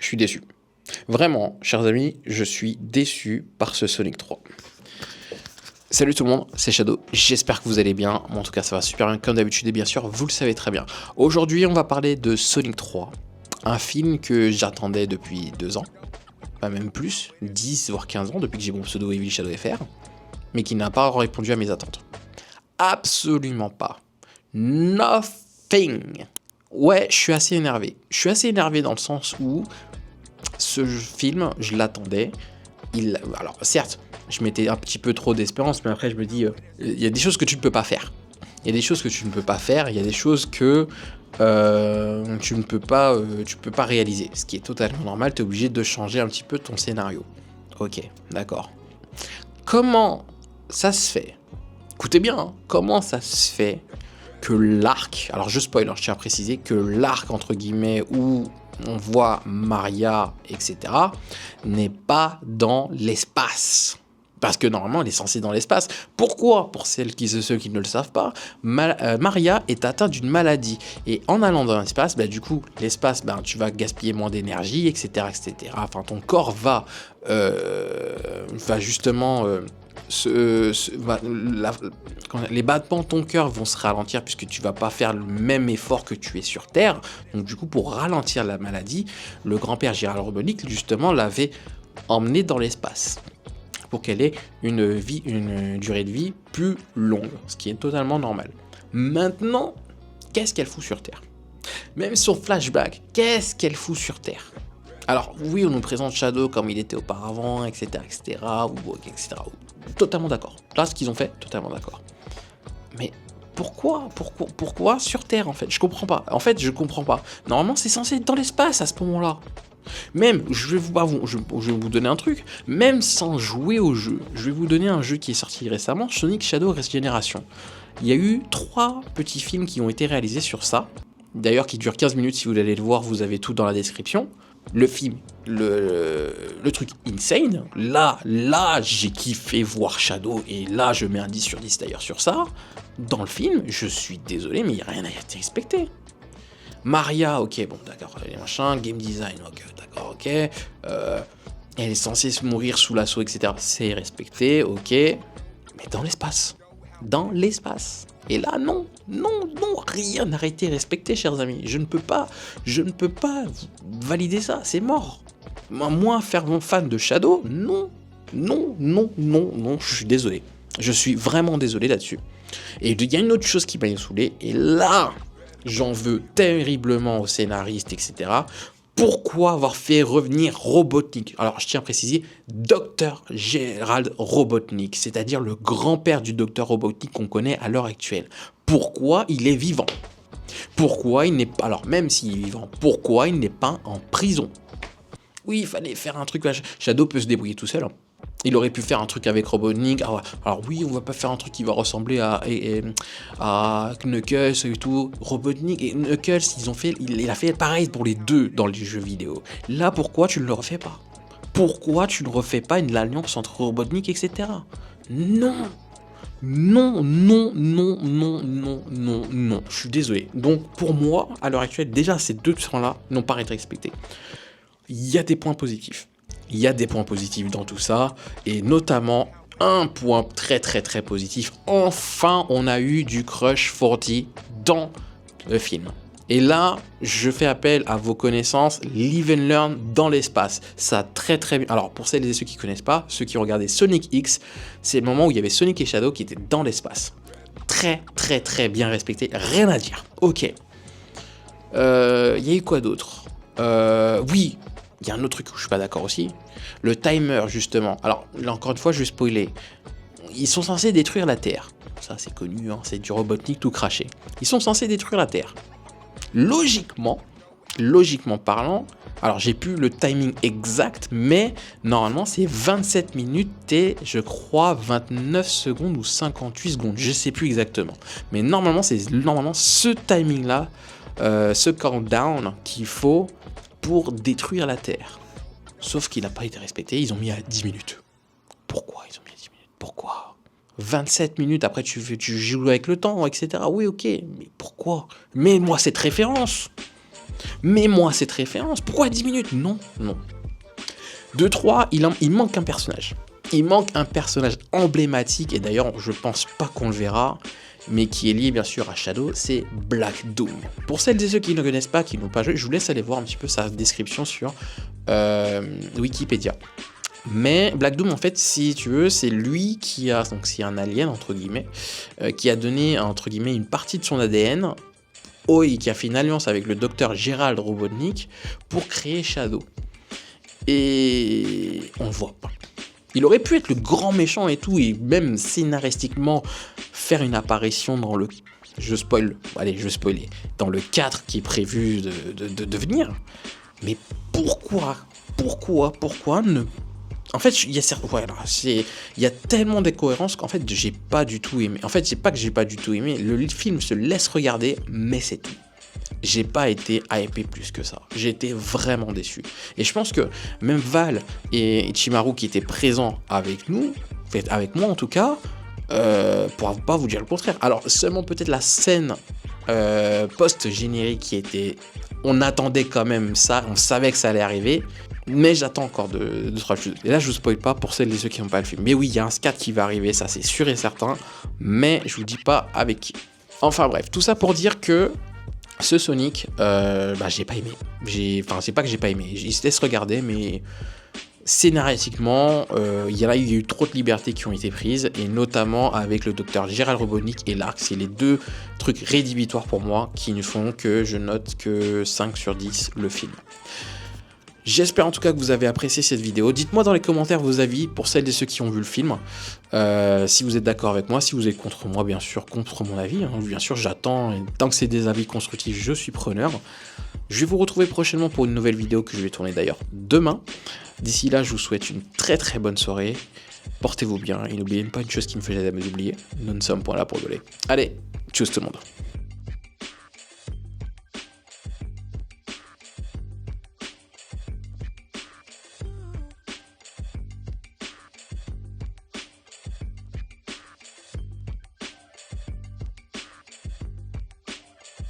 je suis déçu. Vraiment, chers amis, je suis déçu par ce Sonic 3. Salut tout le monde, c'est Shadow, j'espère que vous allez bien. Moi en tout cas ça va super bien comme d'habitude et bien sûr vous le savez très bien. Aujourd'hui on va parler de Sonic 3, un film que j'attendais depuis 2 ans, pas même plus, 10 voire 15 ans depuis que j'ai mon pseudo Evil Shadow FR, mais qui n'a pas répondu à mes attentes. Absolument pas. Nothing. Ouais, je suis assez énervé. Je suis assez énervé dans le sens où ce film, je l'attendais. Alors certes, je mettais un petit peu trop d'espérance, mais après je me dis, il y a des choses que tu ne peux pas faire. Il y a des choses que tu ne peux pas faire, il y a des choses que tu peux pas réaliser. Ce qui est totalement normal, tu es obligé de changer un petit peu ton scénario. Ok, d'accord. Comment ça se fait? Écoutez bien, hein, comment ça se fait que l'arc, alors je spoil, je tiens à préciser que l'arc entre guillemets où on voit Maria, etc., n'est pas dans l'espace. Parce que normalement, elle est censée dans l'espace. Pourquoi? Pour ceux qui ne le savent pas, Maria est atteinte d'une maladie. Et en allant dans l'espace, du coup, l'espace, tu vas gaspiller moins d'énergie, etc., etc. Enfin, ton corps va justement... les battements de ton cœur vont se ralentir puisque tu vas pas faire le même effort que tu es sur Terre. Donc du coup, pour ralentir la maladie, le grand-père Gérald Robotnik justement l'avait emmené dans l'espace pour qu'elle ait une durée de vie plus longue, ce qui est totalement normal. Maintenant, qu'est-ce qu'elle fout sur Terre? Même son flashback, qu'est-ce qu'elle fout sur Terre? Alors oui, on nous présente Shadow comme il était auparavant, etc., etc., etc. Totalement d'accord. Là, ce qu'ils ont fait, totalement d'accord. Mais pourquoi sur Terre, en fait? Je comprends pas. En fait, je comprends pas. Normalement, c'est censé être dans l'espace à ce moment-là. Même, je vais vous donner un truc, même sans jouer au jeu, je vais vous donner un jeu qui est sorti récemment, Sonic Shadow Regeneration. Il y a eu 3 petits films qui ont été réalisés sur ça, d'ailleurs qui durent 15 minutes, si vous allez le voir, vous avez tout dans la description. Le film, le truc insane, là, j'ai kiffé voir Shadow, et là, je mets un 10 sur 10 d'ailleurs sur ça. Dans le film, je suis désolé, mais il n'y a rien à être respecté. Maria, ok, bon, d'accord, les machins, game design, ok, d'accord, ok. Elle est censée se mourir sous l'assaut, etc. C'est respecté, ok. Mais dans l'espace. Dans l'espace. Et là, non, rien n'a été respecté, chers amis. Je ne peux pas valider ça, c'est mort. Moi, fervent fan de Shadow, non, je suis désolé. Je suis vraiment désolé là-dessus. Et il y a une autre chose qui m'a saoulé, et là, j'en veux terriblement aux scénaristes, etc. Pourquoi avoir fait revenir Robotnik? Alors, je tiens à préciser, Dr. Gérald Robotnik, c'est-à-dire le grand-père du Dr. Robotnik qu'on connaît à l'heure actuelle. Pourquoi il est vivant? Pourquoi il n'est pas... Alors, même s'il est vivant, pourquoi il n'est pas en prison? Oui, il fallait faire un truc... Shadow peut se débrouiller tout seul, hein. Il aurait pu faire un truc avec Robotnik. Alors oui, on va pas faire un truc qui va ressembler à Knuckles et tout. Robotnik et Knuckles, il a fait pareil pour les deux dans les jeux vidéo. Là, pourquoi tu ne le refais pas? Pourquoi tu ne refais pas une alliance entre Robotnik, etc. Non. Je suis désolé. Donc pour moi, à l'heure actuelle, déjà ces deux points-là n'ont pas été respectés. Il y a des points positifs. Il y a des points positifs dans tout ça, et notamment un point très positif. Enfin, on a eu du Crush 40 dans le film. Et là, je fais appel à vos connaissances, Live and Learn dans l'espace. Ça très bien. Alors, pour celles et ceux qui ne connaissent pas, ceux qui ont regardé Sonic X, c'est le moment où il y avait Sonic et Shadow qui étaient dans l'espace. Très bien respecté, rien à dire. Ok. Il y a eu quoi d'autre? Oui. Il y a un autre truc où je suis pas d'accord aussi. Le timer, justement. Alors, là, encore une fois, je vais spoiler. Ils sont censés détruire la Terre. Ça, c'est connu, hein, c'est du Robotnik tout craché. Ils sont censés détruire la Terre. Logiquement parlant, alors j'ai plus le timing exact, mais normalement, c'est 27 minutes et, je crois, 29 secondes ou 58 secondes. Je sais plus exactement. Mais normalement, c'est ce timing-là, ce countdown qu'il faut pour détruire la Terre. Sauf qu'il n'a pas été respecté, ils ont mis à 10 minutes. Pourquoi ils ont mis à 10 minutes? Pourquoi? 27 minutes, après tu joues avec le temps, etc. Oui, ok, mais pourquoi? Mets-moi cette référence. Mets-moi cette référence. Pourquoi 10 minutes? Non, non. De 3, il manque un personnage. Il manque un personnage emblématique, et d'ailleurs, je pense pas qu'on le verra, mais qui est lié bien sûr à Shadow, c'est Black Doom. Pour celles et ceux qui ne connaissent pas, qui n'ont pas joué, je vous laisse aller voir un petit peu sa description sur Wikipédia. Mais Black Doom, en fait, si tu veux, c'est lui qui a, donc c'est un alien, entre guillemets, qui a donné, entre guillemets, une partie de son ADN, et qui a fait une alliance avec le docteur Gerald Robotnik pour créer Shadow. Et on le voit pas. Il aurait pu être le grand méchant et tout, et même scénaristiquement faire une apparition dans le... Je spoil, allez, je spoilais. Dans le 4 qui est prévu de venir. Mais pourquoi ne... En fait, il y a il y a tellement d'incohérences qu'en fait, j'ai pas du tout aimé. En fait, c'est pas que j'ai pas du tout aimé. Le film se laisse regarder, mais c'est tout. J'ai pas été hypé plus que ça. J'ai été vraiment déçu. Et je pense que même Val et Chimaru qui étaient présents avec nous, avec moi en tout cas, pourra pas vous dire le contraire. Alors seulement peut-être la scène post-générique qui était... On attendait quand même ça, on savait que ça allait arriver, mais j'attends encore de 3 choses. Et là je vous spoil pas pour celles et ceux qui n'ont pas le film. Mais oui, il y a un scat qui va arriver, ça c'est sûr et certain, mais je vous dis pas avec qui. Enfin bref, tout ça pour dire que ce Sonic, j'ai pas aimé. Enfin, c'est pas que j'ai pas aimé. Il se laisse regarder, mais scénaristiquement, il y a eu trop de libertés qui ont été prises, et notamment avec le docteur Gerald Robotnik et l'Arc. C'est les deux trucs rédhibitoires pour moi qui ne font que je note que 5 sur 10 le film. J'espère en tout cas que vous avez apprécié cette vidéo. Dites-moi dans les commentaires vos avis pour celles et ceux qui ont vu le film. Si vous êtes d'accord avec moi, si vous êtes contre moi, bien sûr, contre mon avis. Hein, bien sûr, j'attends. Et tant que c'est des avis constructifs, je suis preneur. Je vais vous retrouver prochainement pour une nouvelle vidéo que je vais tourner d'ailleurs demain. D'ici là, je vous souhaite une très très bonne soirée. Portez-vous bien et n'oubliez pas une chose qui me fait jamais oublier. Nous ne sommes pas là pour gueuler. Allez, tchuss tout le monde.